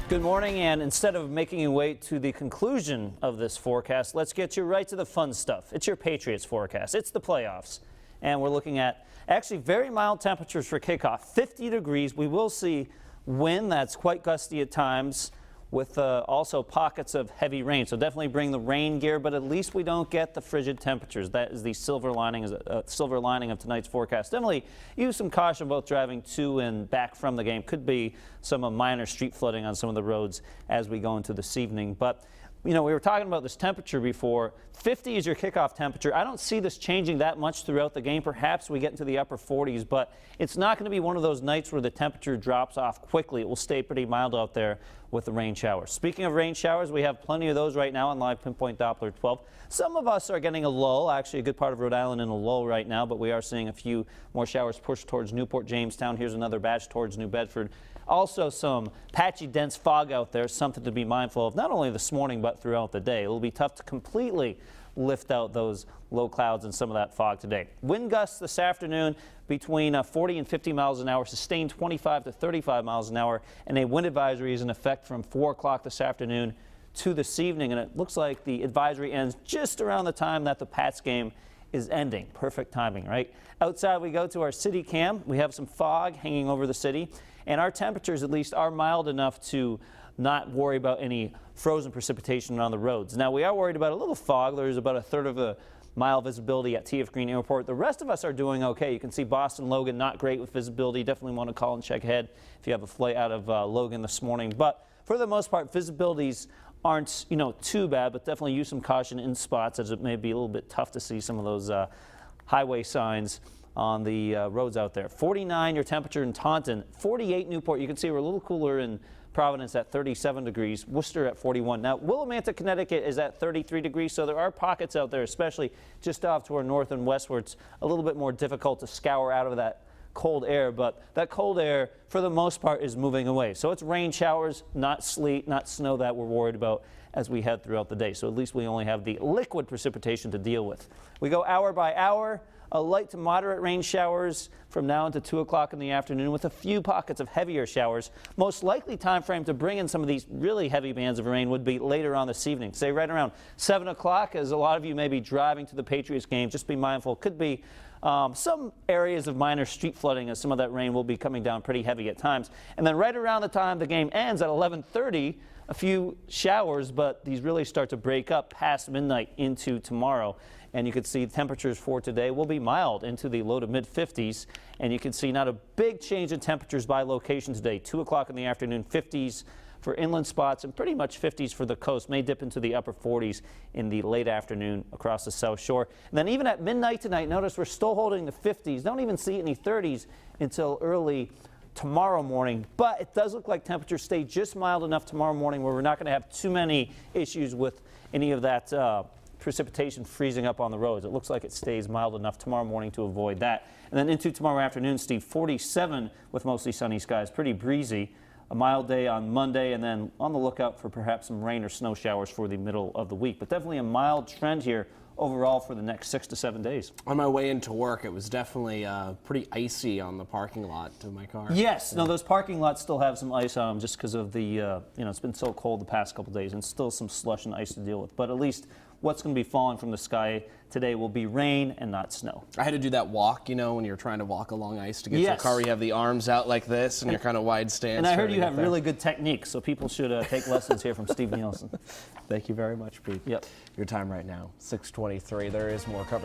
Good morning, and instead of making you wait to the conclusion of this forecast, let's get you right to the fun stuff. It's your Patriots forecast. It's the playoffs, and we're looking at actually very mild temperatures for kickoff, 50 degrees. We will see wind that's quite gusty at times, with also pockets of heavy rain. So definitely bring the rain gear, but at least we don't get the frigid temperatures. That is the silver lining of tonight's forecast. Definitely use some caution both driving to and back from the game. Could be some minor street flooding on some of the roads as we go into this evening. But you know, we were talking about this temperature before. 50 is your kickoff temperature. I don't see this changing that much throughout the game. Perhaps we get into the upper 40s, but it's not going to be one of those nights where the temperature drops off quickly. It will stay pretty mild out there with the rain showers. Speaking of rain showers, we have plenty of those right now on live Pinpoint Doppler 12. Some of us are getting a lull, actually a good part of Rhode Island in a lull right now, but we are seeing a few more showers push towards Newport, Jamestown. Here's another batch towards New Bedford. Also some patchy, dense fog out there, something to be mindful of, not only this morning, but throughout the day. It will be tough to completely lift out those low clouds and some of that fog today. Wind gusts this afternoon between 40 and 50 miles an hour, sustained 25 to 35 miles an hour, and a wind advisory is in effect from 4 o'clock this afternoon to this evening, and it looks like the advisory ends just around the time that the Pats game is ending. Perfect timing, right? Outside we go to our city cam. We have some fog hanging over the city, and our temperatures at least are mild enough to not worry about any frozen precipitation on the roads. Now we are worried about a little fog. There's about a third of a mile visibility at TF Green Airport. The rest of us are doing okay. You can see Boston Logan not great with visibility. Definitely want to call and check ahead if you have a flight out of Logan this morning. But for the most part, visibilities aren't, you know, too bad, but definitely use some caution in spots as it may be a little bit tough to see some of those highway signs on the roads out there. 49 your temperature in Taunton, 48 Newport. You can see we're a little cooler in Providence at 37 degrees, Worcester at 41. Now Willimantic, Connecticut is at 33 degrees, so there are pockets out there, especially just off to our north and west, where it's a little bit more difficult to scour out of that cold air, but that cold air for the most part is moving away. So it's rain showers, not sleet, not snow that we're worried about as we head throughout the day. So at least we only have the liquid precipitation to deal with. We go hour by hour. A light to moderate rain showers from now until 2 o'clock in the afternoon, with a few pockets of heavier showers. Most likely time frame to bring in some of these really heavy bands of rain would be later on this evening, say right around 7 o'clock, as a lot of you may be driving to the Patriots game. Just be mindful. Could be some areas of minor street flooding, as some of that rain will be coming down pretty heavy at times. And then right around the time the game ends at 11:30, a few showers, but these really start to break up past midnight into tomorrow. And you can see temperatures for today will be mild into the low to mid 50s. And you can see not a big change in temperatures by location today. 2 o'clock in the afternoon, 50s for inland spots and pretty much 50s for the coast. May dip into the upper 40s in the late afternoon across the South Shore. And then even at midnight tonight, notice we're still holding the 50s. Don't even see any 30s until early tomorrow morning, but it does look like temperatures stay just mild enough tomorrow morning where we're not going to have too many issues with any of that precipitation freezing up on the roads. It looks like it stays mild enough tomorrow morning to avoid that. And then into tomorrow afternoon, Steve, 47 with mostly sunny skies, pretty breezy. A mild day on Monday, and then on the lookout for perhaps some rain or snow showers for the middle of the week. But definitely a mild trend here overall for the next 6 to 7 days. On my way into work, it was definitely pretty icy on the parking lot to my car. Yes, no, those parking lots still have some ice on them just because of the, you know, it's been so cold the past couple days, and still some slush and ice to deal with. But at least what's going to be falling from the sky today will be rain and not snow. I had to do that walk, you know, when you're trying to walk along ice to get to your car. You have the arms out like this, and you're kind of wide stance. And I heard you have really good technique, so people should take lessons here from Steve Nielsen. Thank you very much, Pete. Yep. Your time right now, 6:23. There is more coverage.